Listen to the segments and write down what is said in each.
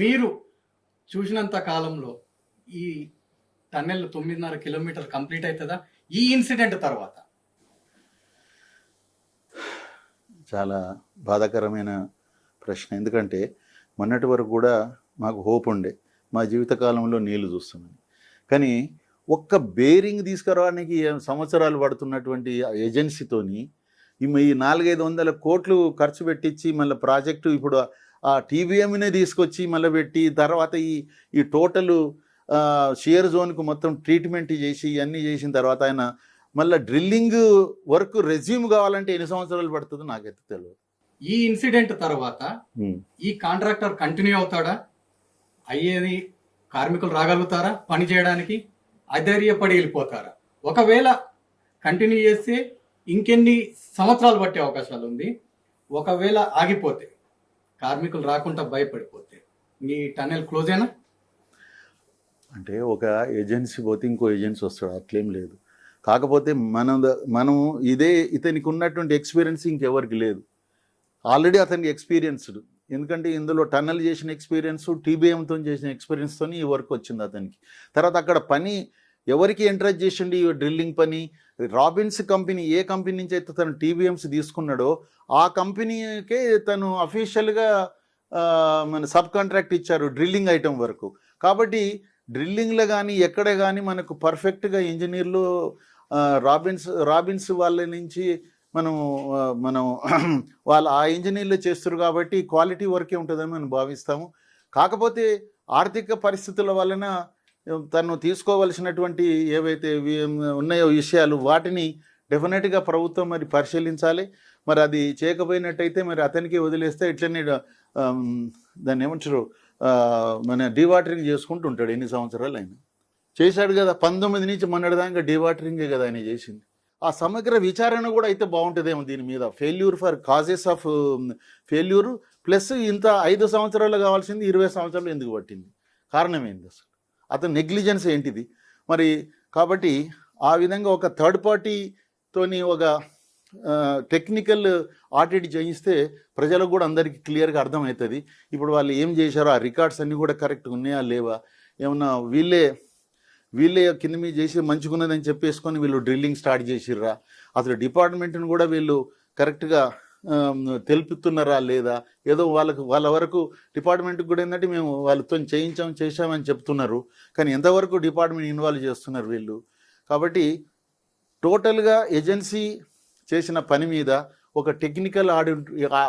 మీరు చూసినంత కాలంలో ఈ టన్నెల్ 9.5 కిలోమీటర్ కంప్లీట్ అవుతుందా ఈ ఇన్సిడెంట్ తర్వాత? చాలా బాధాకరమైన ప్రశ్న. ఎందుకంటే మొన్నటి వరకు కూడా మాకు హోప్ ఉండే, మా జీవితకాలంలో నీళ్లు చూస్తున్నాను. కానీ ఒక్క బేరింగ్ తీసుకురావడానికి సంవత్సరాలు పడుతున్నటువంటి ఏజెన్సీతోని ఈ 400-500 కోట్లు ఖర్చు పెట్టించి మళ్ళీ ప్రాజెక్టు ఇప్పుడు ఆ టీబీఎంనే తీసుకొచ్చి మళ్ళీ పెట్టి తర్వాత ఈ టోటల్ షియర్ జోన్కు మొత్తం ట్రీట్మెంట్ చేసి ఇవన్నీ చేసిన తర్వాత ఆయన మళ్ళీ డ్రిల్లింగ్ వర్క్ రెజ్యూమ్ కావాలంటే ఎన్ని సంవత్సరాలు పడుతుందో నాకైతే తెలియదు. ఈ ఇన్సిడెంట్ తర్వాత ఈ కాంట్రాక్టర్ కంటిన్యూ అవుతాడా? అయ్యేది కార్మికులు రాగలుగుతారా పని చేయడానికి? అధైర్యపడి వెళ్ళిపోతారా? ఒకవేళ కంటిన్యూ చేస్తే ఇంకెన్ని సంవత్సరాలు పట్టే అవకాశాలు ఉంది? ఒకవేళ ఆగిపోతే కార్మికులు రాకుండా భయపడిపోతే మీ టన్నెల్ క్లోజ్ అయినా? అంటే ఒక ఏజెన్సీ పోతే ఇంకో ఏజెన్సీ వస్తాడు, అట్లేం లేదు. కాకపోతే మనం ఇతనికి ఉన్నటువంటి ఎక్స్పీరియన్స్ ఇంకెవరికి లేదు. ఆల్రెడీ అతనికి ఎక్స్పీరియన్స్డ్, ఎందుకంటే ఇందులో టన్నెల్ చేసిన ఎక్స్పీరియన్స్, టీబీఎంతో చేసిన ఎక్స్పీరియన్స్తో ఈ వర్క్ వచ్చింది అతనికి. తర్వాత అక్కడ పని ఎవరికి ఎంకరేజ్ చేసిండు ఈ డ్రిల్లింగ్ పని? రాబిన్స్ కంపెనీ, ఏ కంపెనీ నుంచి అయితే తను టీబీఎంస్ తీసుకున్నాడో ఆ కంపెనీకే తను అఫీషియల్గా మన సబ్ కాంట్రాక్ట్ ఇచ్చారు డ్రిల్లింగ్ ఐటమ్ వరకు. కాబట్టి డ్రిల్లింగ్లో కానీ ఎక్కడ కానీ మనకు పర్ఫెక్ట్గా ఇంజనీర్లు రాబిన్స్ వాళ్ళ నుంచి మనం వాళ్ళు ఆ ఇంజనీర్లు చేస్తారు కాబట్టి క్వాలిటీ వర్కే ఉంటుందని మనం భావిస్తాము. కాకపోతే ఆర్థిక పరిస్థితుల వలన తను తీసుకోవలసినటువంటి ఏవైతే ఉన్నాయో విషయాలు వాటిని డెఫినెట్గా ప్రభుత్వం మరి పరిశీలించాలి. మరి అది చేయకపోయినట్టయితే మరి అతనికి వదిలేస్తే ఇట్లనే దాన్ని ఏమంటారు మన డీవాటరింగ్ చేసుకుంటూ ఉంటాడు. ఎన్ని సంవత్సరాలు అయినా చేశాడు కదా, 19 నుంచి మొన్నటిదాకా డీవాటరింగే కదా ఆయన చేసింది. ఆ సమగ్ర విచారణ కూడా అయితే బాగుంటుందేమో దీని మీద. Failure for causes of failure plus ఇంత 5 సంవత్సరాలు కావాల్సింది 20 సంవత్సరాలు ఎందుకు పట్టింది? కారణం ఏంది అసలు? అతని నెగ్లిజెన్స్ ఏంటిది మరి? కాబట్టి ఆ విధంగా ఒక థర్డ్ పార్టీతోని ఒక టెక్నికల్ ఆడిట్ చేయిస్తే ప్రజలకు కూడా అందరికీ క్లియర్గా అర్థమవుతుంది. ఇప్పుడు వాళ్ళు ఏం చేశారో ఆ రికార్డ్స్ అన్నీ కూడా కరెక్ట్గా ఉన్నాయా లేవా, ఏమన్నా వీళ్ళే కింద మీద చేసి మంచుకున్నదని చెప్పేసుకొని వీళ్ళు డ్రిల్లింగ్ స్టార్ట్ చేసిర్రా, అసలు డిపార్ట్మెంట్ని కూడా వీళ్ళు కరెక్ట్గా తెలుపుతున్నారా లేదా, ఏదో వాళ్ళ వరకు డిపార్ట్మెంట్కి కూడా ఏంటంటే మేము వాళ్ళతో చేశామని చెప్తున్నారు, కానీ ఎంతవరకు డిపార్ట్మెంట్ ఇన్వాల్వ్ చేస్తున్నారు వీళ్ళు. కాబట్టి టోటల్గా ఏజెన్సీ చేసిన పని మీద ఒక టెక్నికల్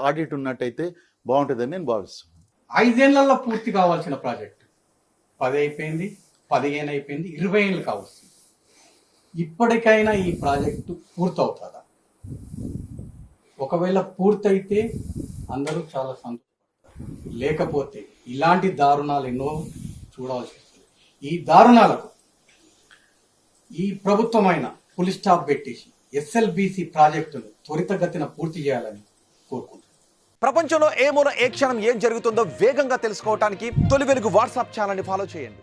ఆడిట్ ఉన్నట్టయితే బాగుంటుందని నేను భావిస్తున్నాను. 5 ఏళ్లలో పూర్తి కావాల్సిన ప్రాజెక్ట్ 10 అయిపోయింది, 15 అయిపోయింది, 20 ఏళ్ళు కావచ్చు. ఇప్పటికైనా ఈ ప్రాజెక్టు పూర్తవుతుందా? ఒకవేళ పూర్తయితే అందరూ చాలా సంతోషపడతారు, లేకపోతే ఇలాంటి దారుణాలు ఎన్నో చూడాల్సి వస్తుంది. ఈ దారుణాలకు ఈ ప్రభుత్వమైన ఫుల్ స్టాప్ పెట్టేసి ఎస్ఎల్బిసి ప్రాజెక్టును త్వరితగతిన పూర్తి చేయాలని కోరుకుంటున్నాను. ప్రపంచంలో ఏ మూల ఏ క్షణం ఏం జరుగుతుందో వేగంగా తెలుసుకోవడానికి తొలి వెలుగు వాట్సాప్ ఛానల్ని ఫాలో చేయండి.